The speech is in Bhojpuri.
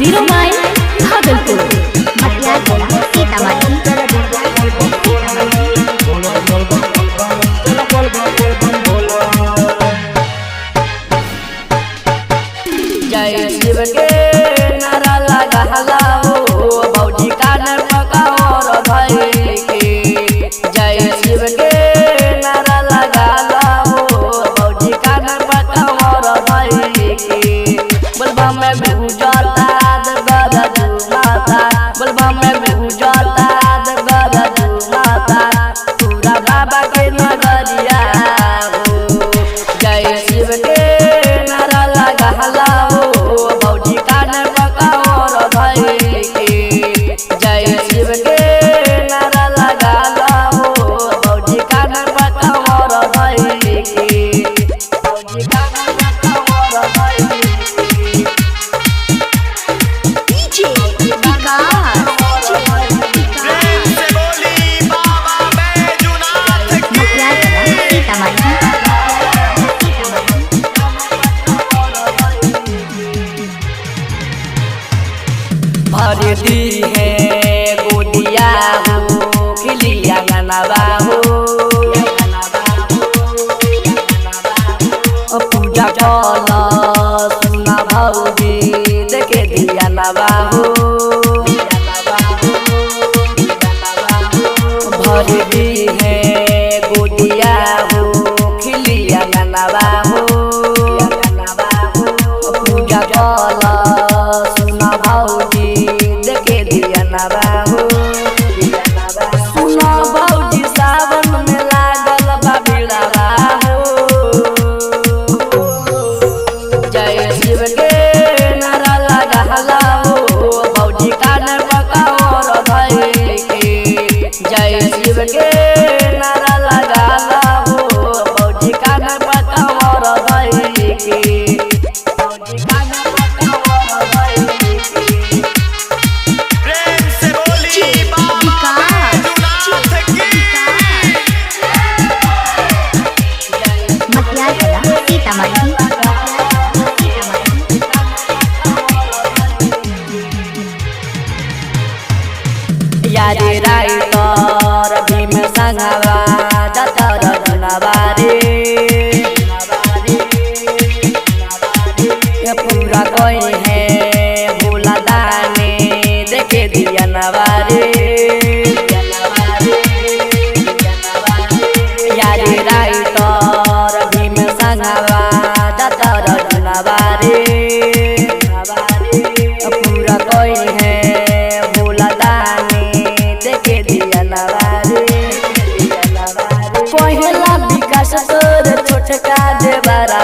0 माइल भागलपुर मटियागढ़ सीतामढ़ी। जय शिव के नारा लगा हो भौजी कान पकाओ भाई के। जय शिव के नारा लगा हो भौजी कान पकाओ भाई के। बलबा में भूजाता दरबार जुलाता, बलबा में भूजाता दरबार जुलाता, पूरा बाबा के नगरिया हो। जय शिव के नारा लगा हो भौजी कान पकाओ भाई के। जय शिव के नारा लगा हो भौजी कान पकाओ भाई के। भौजी कान पकाओ भाई के। भरती है गोदिया हो खिलिया गनवा हो। पूजा कल सुना भौजी देखे दिया नवा हो। भरती है गोदिया हो खिलिया गनवा हो। पूजा कल सुना भौजी देखे दिया नवा हो। सुना भौजी सावन में लागल बा भिड़वा हो। जय शिव के नारा लगा हो भौजी कान पकाओ भाई के। जय शिव के नारा लगा हो भौजी कान पकाओ भाई के। भौजी कान पकाओ भाई के। यारे राइटर भीम संगवा जतर जुनवा रे। पूरा कोई है भोला दाने देखे दिया नवारे। यारे राइटर भीम संगवा जतर जुनवा रे। पूरा कोई है भोला दाने देखे दिया नवारे। पहला विकास तोर छोटका देवरा